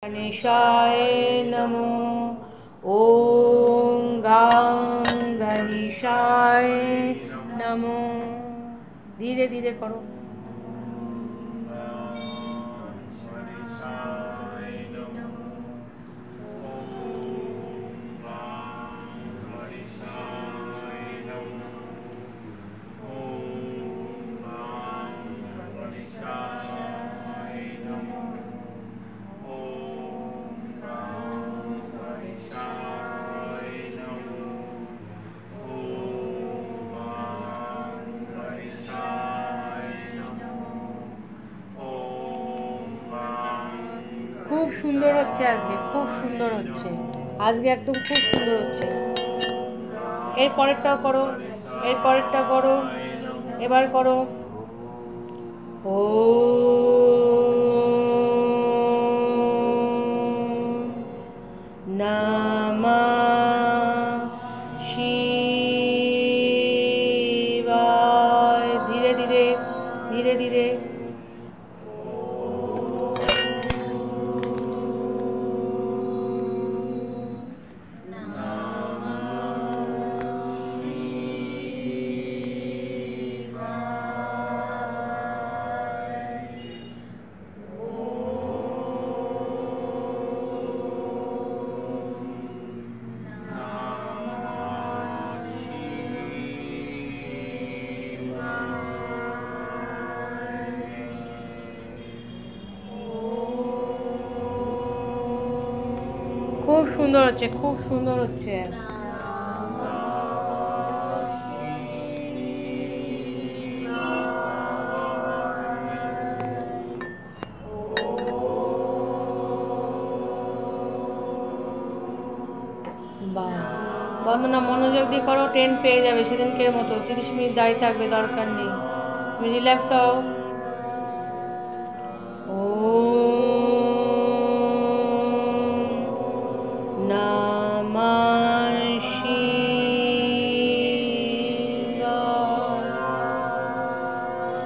गणेशाय नमो। ओम गां गणेशाय नमो। धीरे धीरे करो। খুব সুন্দর হচ্ছে আজকে, খুব সুন্দর হচ্ছে আজকে, একদম খুব সুন্দর হচ্ছে। এর পরেরটাও করো, এর পরেরটা করো, এবার করো। ও নমঃ শিবায়। ধীরে ধীরে ধীরে ধীরে। খুব সুন্দর হচ্ছে, খুব সুন্দর হচ্ছে। বাহ, বন্দনা মনোযোগ দিয়ে করো, 10 পেয়ে যাবে সেদিনকের মতো। 30 মিনিট দাঁড়িয়ে থাকবে, দরকার নেই, তুমি রিল্যাক্স হও।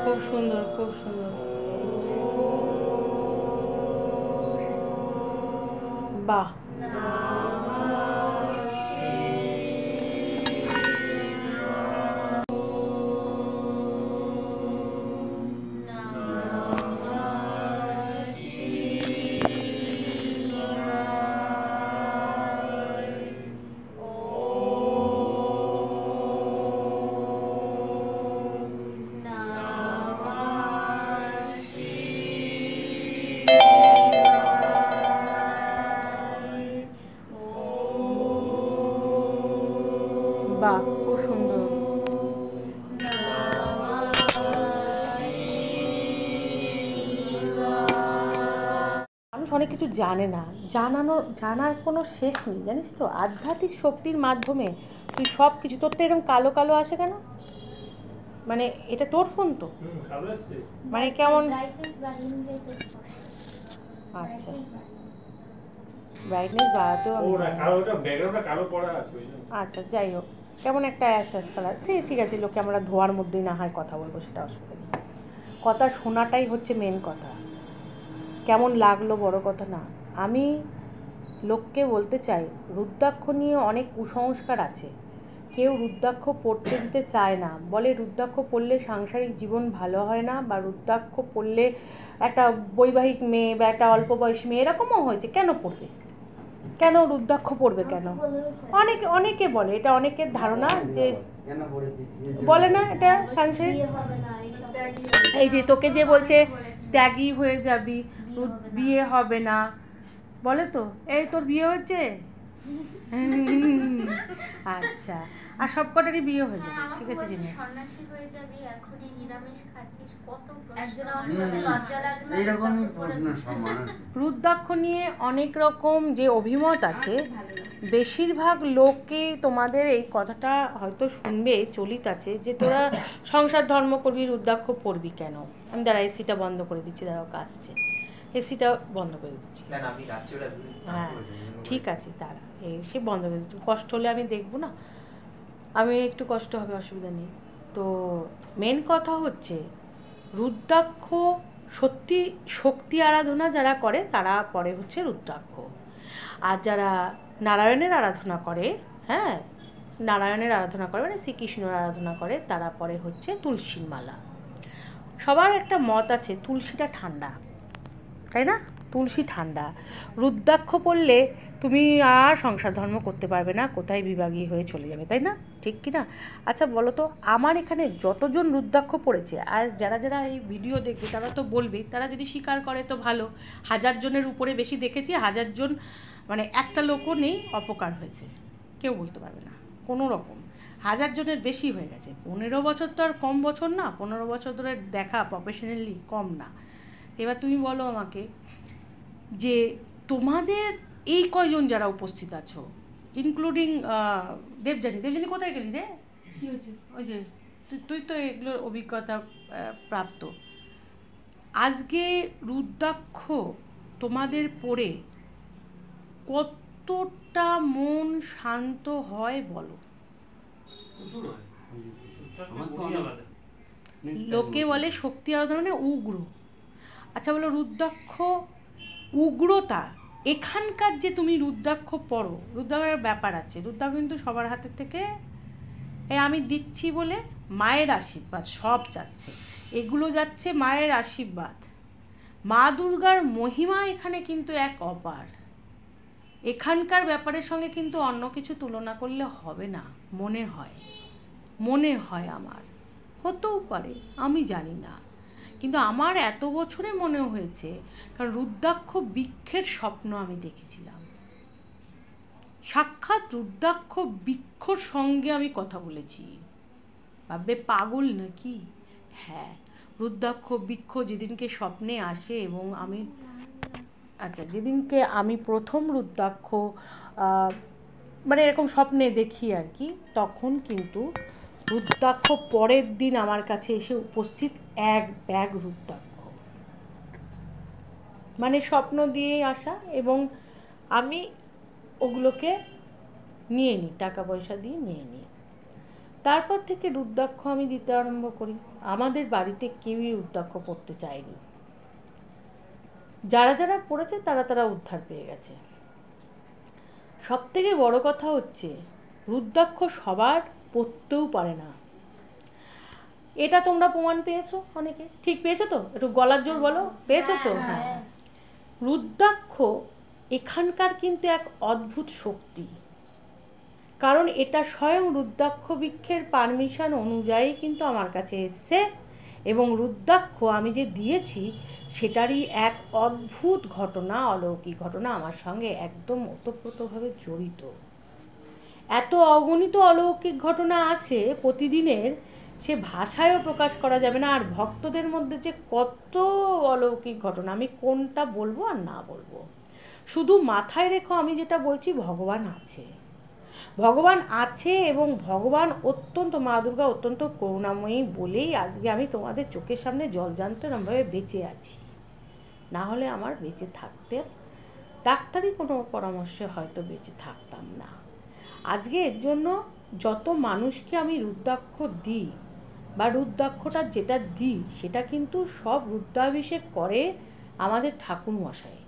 খুব সুন্দর, খুব সুন্দর। বাহ, বাহ, খুব সুন্দর। মানুষ অনেক কিছু জানে না, জানার কোনো শেষ নেই, জানিস তো। আধ্যাত্মিক শক্তির মাধ্যমে তুই সব কিছু, তোর তো এরকম কালো কালো আসে কেন? মানে এটা তোর ফোন তো, মানে কেমন? আচ্ছা, ব্রাইটনেস বাড়াতেও আমি আচ্ছা, যাই হোক, কেমন একটা অ্যাশ কালার। ঠিক আছে, লোকে আমরা ধোয়ার মধ্যেই না হয় কথা বলবো, সেটা অসুবিধা নেই। কথা শোনাটাই হচ্ছে মেন কথা, কেমন লাগলো বড় কথা না। আমি লোককে বলতে চাই, রুদ্রাক্ষ নিয়ে অনেক কুসংস্কার আছে। কেউ রুদ্রাক্ষ পড়তে দিতে চায় না, বলে রুদ্রাক্ষ পড়লে সাংসারিক জীবন ভালো হয় না, বা রুদ্রাক্ষ পড়লে একটা বৈবাহিক মেয়ে বা একটা অল্প বয়সী মেয়ে এরকমও হয়েছে। কেন পড়বে, কেন রুদ্রাক্ষ পড়বে কেন? অনেকে বলে, এটা অনেকের ধারণা, যে বলে না এটা সাংসারিক। এই যে তোকে যে বলছে ত্যাগী হয়ে যাবি, বিয়ে হবে না, বলে তো। এই তোর বিয়ে হচ্ছে? আচ্ছা, আর সব কটারই বিয়ে হয়ে যাবে, ঠিক আছে জিনিস। রুদ্রাক্ষ নিয়ে অনেক রকম যে অভিমত আছে, বেশিরভাগ লোকে তোমাদের এই কথাটা হয়তো শুনবে চলিত আছে, যে তোরা সংসার ধর্ম করবি, রুদ্রাক্ষ পড়বি কেন? আমি দাঁড়া এসিটা বন্ধ করে দিচ্ছি, দাঁড়াও কাশছে, এসিটা বন্ধ করে দিচ্ছি। হ্যাঁ ঠিক আছে, দাঁড়া এসে বন্ধ করে দিচ্ছি। কষ্ট হলে আমি দেখবো না, আমি একটু কষ্ট হবে, অসুবিধা নেই। তো মেন কথা হচ্ছে রুদ্রাক্ষ সত্যি শক্তি আরাধনা যারা করে তারা পরে হচ্ছে রুদ্রাক্ষ, আর যারা নারায়ণের আরাধনা করে, হ্যাঁ নারায়ণের আরাধনা করে মানে শ্রীকৃষ্ণের আরাধনা করে, তারা পরে হচ্ছে তুলসীর মালা। সবার একটা মত আছে তুলসীটা ঠান্ডা, তাই না? তুলসী ঠান্ডা, রুদ্রাক্ষ পড়লে তুমি আর সংসার ধর্ম করতে পারবে না, কোথায় বিভাগী হয়ে চলে যাবে, তাই না? ঠিক কি না? আচ্ছা বলো তো, আমার এখানে যতজন রুদ্রাক্ষ পড়েছে, আর যারা যারা এই ভিডিও দেখবে তারা তো বলবেই, তারা যদি স্বীকার করে তো ভালো। 1000 জনের উপরে বেশি দেখেছি, 1000 জন মানে একটা লোকও নেই অপকার হয়েছে, কেউ বলতে পারবে না কোনো রকম। 1000 জনের বেশি হয়ে গেছে। 15 বছর তো আর কম বছর না, 15 বছর ধরে দেখা প্রফেশনালি কম না। এবার তুমি বলো আমাকে যে তোমাদের এই কয়জন যারা উপস্থিত আছো, ইনক্লুডিং দেবযানী কোথায় গেলি রে? কী হয়েছে? ওই যে তুই তো এগুলোর অভিজ্ঞতা প্রাপ্ত। আজকে রুদ্রাক্ষ তোমাদের পড়ে কতটা মন শান্ত হয় বলো? লোকে বলে শক্তি আরাধনা মানে উগ্র। আচ্ছা বলো, রুদ্রাক্ষ উগ্রতা, এখানকার যে তুমি রুদ্রাক্ষ পড়ো, রুদ্রাক্ষের ব্যাপার আছে, রুদ্রাক্ষ কিন্তু সবার হাতের থেকে আমি দিচ্ছি বলে মায়ের আশীর্বাদ সব যাচ্ছে, এগুলো যাচ্ছে মায়ের আশীর্বাদ। মা দুর্গার মহিমা এখানে কিন্তু এক অপার। এখানকার ব্যাপারের সঙ্গে কিন্তু অন্য কিছু তুলনা করলে হবে না, মনে হয় আমার, হতেও পারে আমি জানি না, কিন্তু আমার এত বছরে মনে হয়েছে, কারণ রুদ্রাক্ষ বৃক্ষের স্বপ্ন আমি দেখেছিলাম, সাক্ষাৎ রুদ্রাক্ষ বৃক্ষর সঙ্গে আমি কথা বলেছি। ভাববে পাগল নাকি? হ্যাঁ, রুদ্রাক্ষ বৃক্ষ যেদিনকে স্বপ্নে আসে এবং আমি যেদিনকে আমি প্রথম রুদ্রাক্ষ মানে এরকম স্বপ্নে দেখি আর কি, তখন কিন্তু রুদ্রাক্ষ পরের দিন আমার কাছে এসে উপস্থিত এক ব্যাগ রুদ্রাক্ষ, মানে স্বপ্ন দিয়েই আসা, এবং আমি ওগুলোকে নিয়ে নিই, টাকা পয়সা দিয়ে নিয়ে নিই। তারপর থেকে রুদ্রাক্ষ আমি দিতে আরম্ভ করি। আমাদের বাড়িতে কেউই রুদ্রাক্ষ পড়তে চায়নি, যারা যারা পড়েছে তারা উদ্ধার পেয়ে গেছে। সবথেকে বড় কথা হচ্ছে রুদ্রাক্ষ সবার পড়তেও পারে না, এটা তোমরা প্রমাণ পেয়েছো অনেকে, ঠিক পেয়েছো তো? একটু গলার জোর বলো, পেয়েছো তো? হ্যাঁ, রুদ্রাক্ষ এখানকার কিন্তু এক অদ্ভুত শক্তি, কারণ এটা স্বয়ং রুদ্রাক্ষ বৃক্ষের পারমিশন অনুযায়ী কিন্তু আমার কাছে এসছে, এবং রুদ্রাক্ষ আমি যে দিয়েছি সেটারই এক অদ্ভুত ঘটনা, অলৌকিক ঘটনা আমার সঙ্গে একদম ওতপ্রোতভাবে জড়িত। এত অগণিত অলৌকিক ঘটনা আছে প্রতিদিনের, সে ভাষায়ও প্রকাশ করা যাবে না। আর ভক্তদের মধ্যে যে কত অলৌকিক ঘটনা, আমি কোনটা বলবো আর না বলবো, শুধু মাথায় রেখো আমি যেটা বলছি, ভগবান আছে, এবং ভগবান অত্যন্ত, মা দুর্গা অত্যন্ত করুণাময়ী বলেই আজকে আমি তোমাদের চোখের সামনে জলজান্তভাবে বেঁচে আছি, না হলে আমার বেঁচে থাকতে ডাক্তারি কোনো পরামর্শে হয়তো বেঁচে থাকতাম না। আজকে এর জন্য যত মানুষকে আমি রুদ্রাক্ষ দিই, বা রুদ্রাক্ষটা যেটা দিই সেটা কিন্তু সব রুদ্রাভিষেক করে আমাদের ঠাকুরমশাই।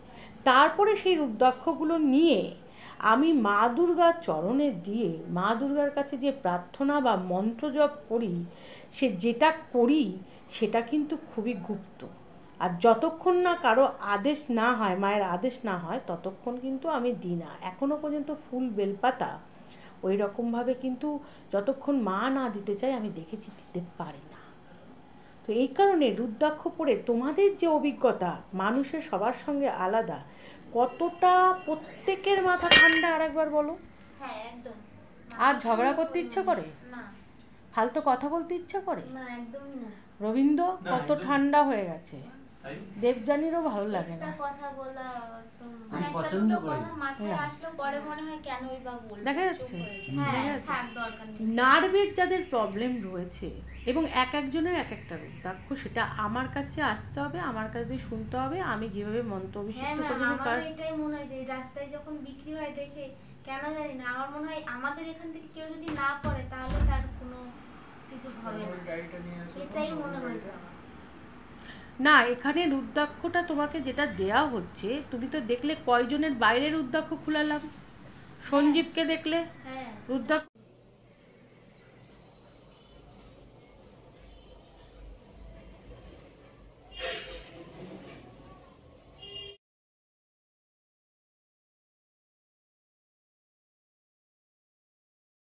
তারপরে সেই রুদ্রাক্ষগুলো নিয়ে আমি মা দুর্গার চরণে দিয়ে মা দুর্গার কাছে যে প্রার্থনা বা মন্ত্র জপ করি, যেটা করি সেটা কিন্তু খুবই গুপ্ত। আর যতক্ষণ না কারো আদেশ না হয়, মায়ের আদেশ না হয়, ততক্ষণ কিন্তু আমি দিই না। এখনও পর্যন্ত ফুল বেলপাতা ওই রকমভাবে কিন্তু যতক্ষণ মা না দিতে চাই আমি দেখেছি দিতে পারি না। তো এই কারণে রুদ্রাক্ষ পড়ে তোমাদের যে অভিজ্ঞতা মানুষের সবার সঙ্গে আলাদা, কতটা প্রত্যেকের মাথা ঠান্ডা আরেকবার বলো। হ্যাঁ একদম। আর ঝগড়া করতে ইচ্ছা করে না, ফালতু কথা বলতে ইচ্ছা করে না একদমই না। রবীন্দ্র কত ঠান্ডা হয়ে গেছে, দেবযানীরও ভালো লাগে না কথা বলা, আমি পছন্দ করি মাথায় আসলো পরে মনে হয় কেনই বা বলবো, দেখা যাচ্ছে। হ্যাঁ থাক, দরকার নেই। নার্ভের যাদের প্রবলেম রয়েছে, এবং এক একজনের এক একটা রুদ্রাক্ষ, সেটা আমার কাছে আসতে হবে, আমার কাছে শুনতে হবে, আমি যেভাবে মন্ত্র অভিষিক্ত করব। আমার এটাই মনে হয় যে রাস্তায় যখন বিক্রি হয় দেখে, কেন জানি না, আমার মনে হয় আমাদের এখান থেকে কেউ যদি না পড়ে তাহলে তার কোনো কিছু হবে না, এটাই মনে হয়েছে। না এখানে রুদ্রাক্ষটা তোমাকে যেটা দেয়া হচ্ছে, তুমি তো দেখলে কয়জনের বাইরের রুদ্রাক্ষ খুলালাম। সঞ্জীবকে দেখলে হ্যাঁ রুদ্রাক্ষ